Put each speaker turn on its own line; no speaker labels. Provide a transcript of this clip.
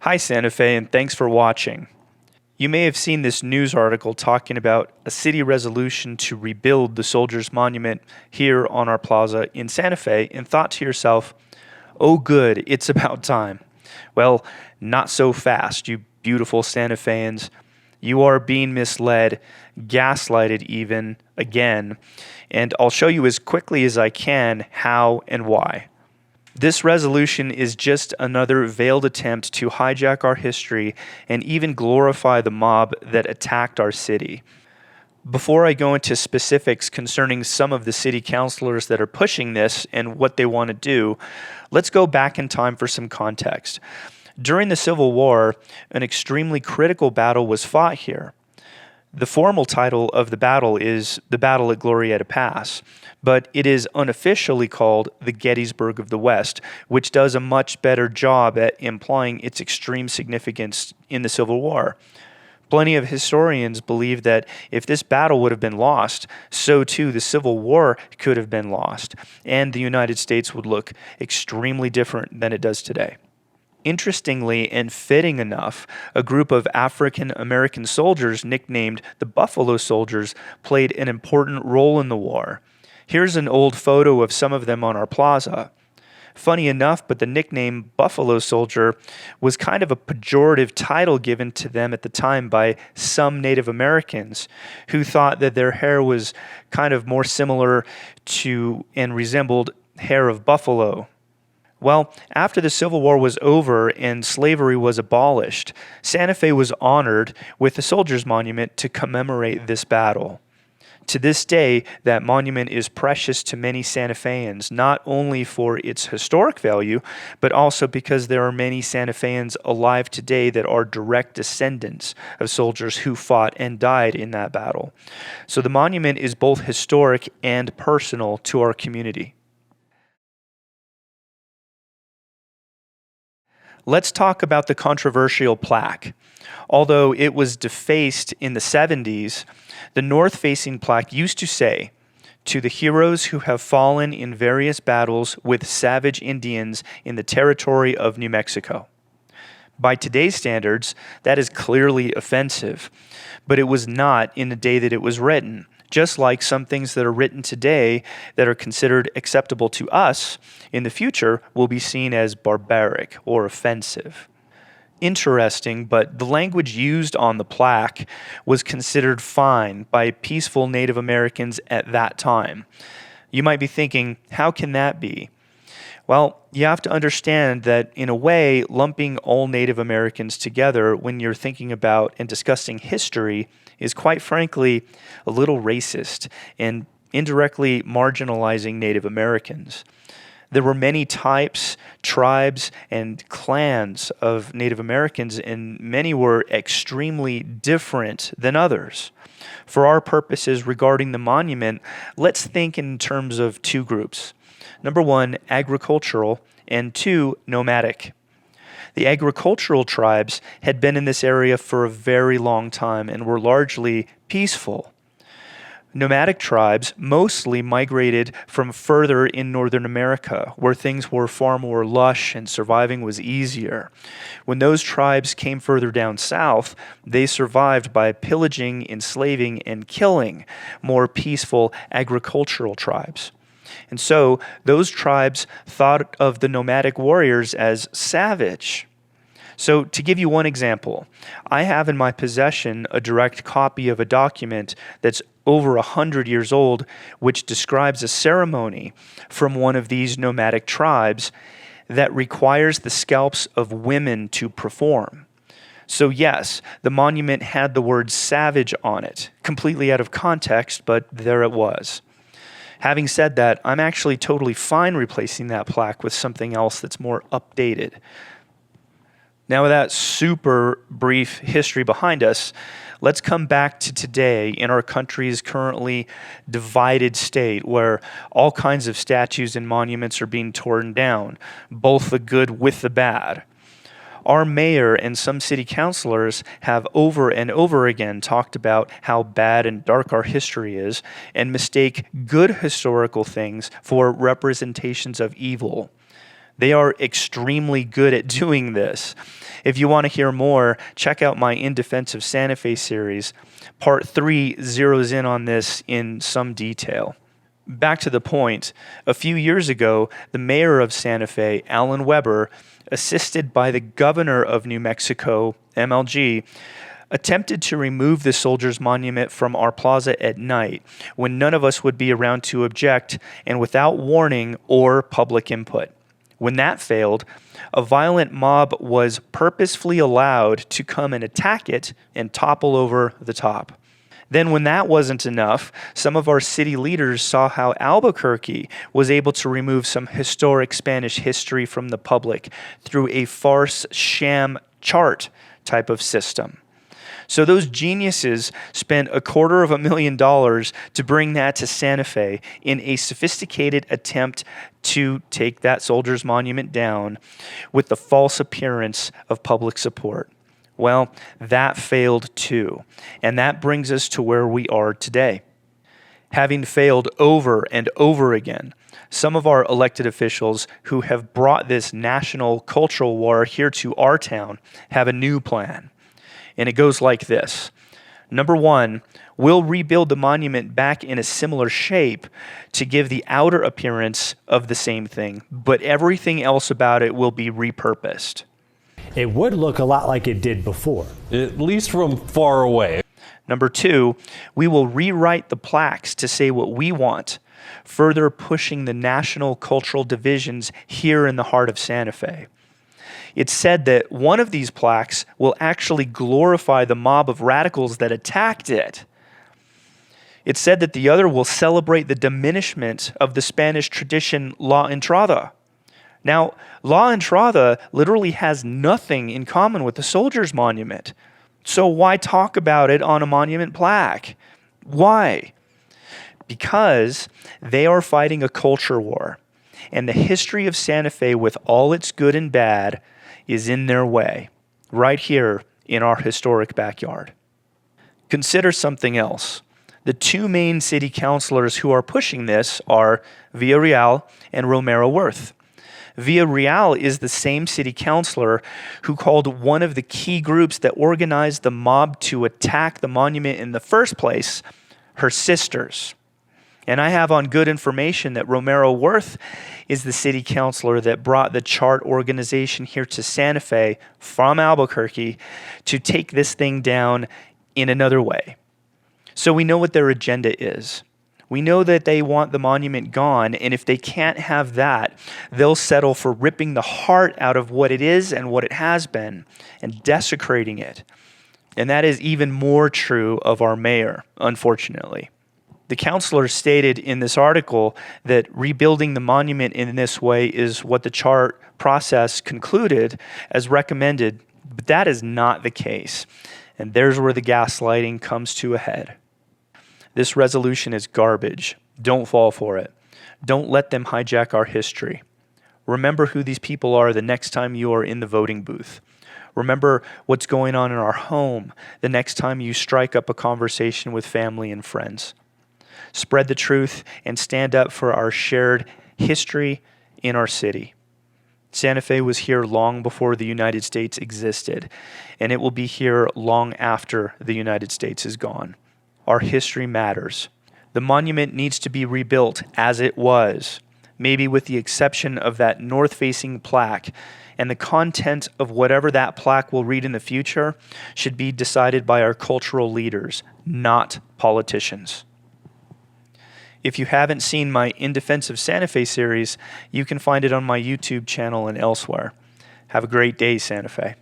Hi Santa Fe, and thanks for watching. You may have seen this news article talking about a city resolution to rebuild the Soldiers Monument here on our plaza in Santa Fe and thought to yourself, oh good, it's about time. Well, not so fast, you beautiful Santa Feans. You are being misled, gaslighted even, again, and I'll show you as quickly as I can how and why. This resolution is just another veiled attempt to hijack our history and even glorify the mob that attacked our city. Before I go into specifics concerning some of the city councilors that are pushing this and what they want to do, let's go back in time for some context. During the Civil War, an extremely critical battle was fought here. The formal title of the battle is the Battle at Glorieta Pass, but it is unofficially called the Gettysburg of the West, which does a much better job at implying its extreme significance in the Civil War. Plenty of historians believe that if this battle would have been lost, so too the Civil War could have been lost, and the United States would look extremely different than it does today. Interestingly and fitting enough, a group of African American soldiers nicknamed the Buffalo Soldiers played an important role in the war. Here's an old photo of some of them on our plaza. Funny enough, but the nickname Buffalo Soldier was kind of a pejorative title given to them at the time by some Native Americans who thought that their hair was kind of more similar to and resembled hair of buffalo. Well, after the Civil War was over and slavery was abolished, Santa Fe was honored with a Soldiers Monument to commemorate this battle. To this day, that monument is precious to many Santa Feans, not only for its historic value, but also because there are many Santa Feans alive today that are direct descendants of soldiers who fought and died in that battle. So the monument is both historic and personal to our community. Let's talk about the controversial plaque. Although it was defaced in the 70s, the north-facing plaque used to say, "To the heroes who have fallen in various battles with savage Indians in the territory of New Mexico." By today's standards, that is clearly offensive, but it was not in the day that it was written. Just like some things that are written today that are considered acceptable to us, in the future will be seen as barbaric or offensive. Interesting, but the language used on the plaque was considered fine by peaceful Native Americans at that time. You might be thinking, how can that be? Well, you have to understand that, in a way, lumping all Native Americans together when you're thinking about and discussing history is, quite frankly, a little racist and indirectly marginalizing Native Americans. There were many types, tribes, and clans of Native Americans, and many were extremely different than others. For our purposes regarding the monument, let's think in terms of two groups. Number one, agricultural, and two, nomadic. The agricultural tribes had been in this area for a very long time and were largely peaceful. Nomadic tribes mostly migrated from further in Northern America, where things were far more lush and surviving was easier. When those tribes came further down south, they survived by pillaging, enslaving, and killing more peaceful agricultural tribes. And so those tribes thought of the nomadic warriors as savage. So to give you one example, I have in my possession a direct copy of a document that's over 100 years old, which describes a ceremony from one of these nomadic tribes that requires the scalps of women to perform. So yes, the monument had the word savage on it, completely out of context, but there it was. Having said that, I'm actually totally fine replacing that plaque with something else that's more updated. Now, with that super brief history behind us, let's come back to today in our country's currently divided state where all kinds of statues and monuments are being torn down, both the good with the bad. Our mayor and some city councilors have over and over again talked about how bad and dark our history is and mistake good historical things for representations of evil. They are extremely good at doing this. If you want to hear more, check out my In Defense of Santa Fe series. Part 3 zeroes in on this in some detail. Back to the point, a few years ago, the mayor of Santa Fe, Alan Weber, assisted by the governor of New Mexico, MLG, attempted to remove the Soldiers Monument from our plaza at night when none of us would be around to object and without warning or public input. When that failed, a violent mob was purposefully allowed to come and attack it and topple over the top. Then when that wasn't enough, some of our city leaders saw how Albuquerque was able to remove some historic Spanish history from the public through a farce sham chart type of system. So those geniuses spent $250,000 to bring that to Santa Fe in a sophisticated attempt to take that Soldiers Monument down with the false appearance of public support. Well, that failed too, and that brings us to where we are today. Having failed over and over again, some of our elected officials who have brought this national cultural war here to our town have a new plan. And it goes like this. Number 1, we'll rebuild the monument back in a similar shape to give the outer appearance of the same thing, but everything else about it will be repurposed.
It would look a lot like it did before.
At least from far away.
Number 2, we will rewrite the plaques to say what we want, further pushing the national cultural divisions here in the heart of Santa Fe. It's said that one of these plaques will actually glorify the mob of radicals that attacked it. It's said that the other will celebrate the diminishment of the Spanish tradition La Entrada. Now, La Entrada literally has nothing in common with the Soldiers Monument. So why talk about it on a monument plaque? Why? Because they are fighting a culture war, and the history of Santa Fe with all its good and bad is in their way, right here in our historic backyard. Consider something else. The 2 main city councilors who are pushing this are Villarreal and Romero Worth. Villarreal is the same city councilor who called one of the key groups that organized the mob to attack the monument in the first place her sisters. And I have on good information that Romero Worth is the city councilor that brought the chart organization here to Santa Fe from Albuquerque to take this thing down in another way. So we know what their agenda is. We know that they want the monument gone, and if they can't have that, they'll settle for ripping the heart out of what it is and what it has been and desecrating it. And that is even more true of our mayor, unfortunately. The councilor stated in this article that rebuilding the monument in this way is what the chart process concluded as recommended, but that is not the case. And there's where the gaslighting comes to a head. This resolution is garbage. Don't fall for it. Don't let them hijack our history. Remember who these people are the next time you are in the voting booth. Remember what's going on in our home the next time you strike up a conversation with family and friends. Spread the truth and stand up for our shared history in our city. Santa Fe was here long before the United States existed, and it will be here long after the United States is gone. Our history matters. The monument needs to be rebuilt as it was, maybe with the exception of that north-facing plaque, and the content of whatever that plaque will read in the future should be decided by our cultural leaders, not politicians. If you haven't seen my In Defense of Santa Fe series, you can find it on my YouTube channel and elsewhere. Have a great day, Santa Fe.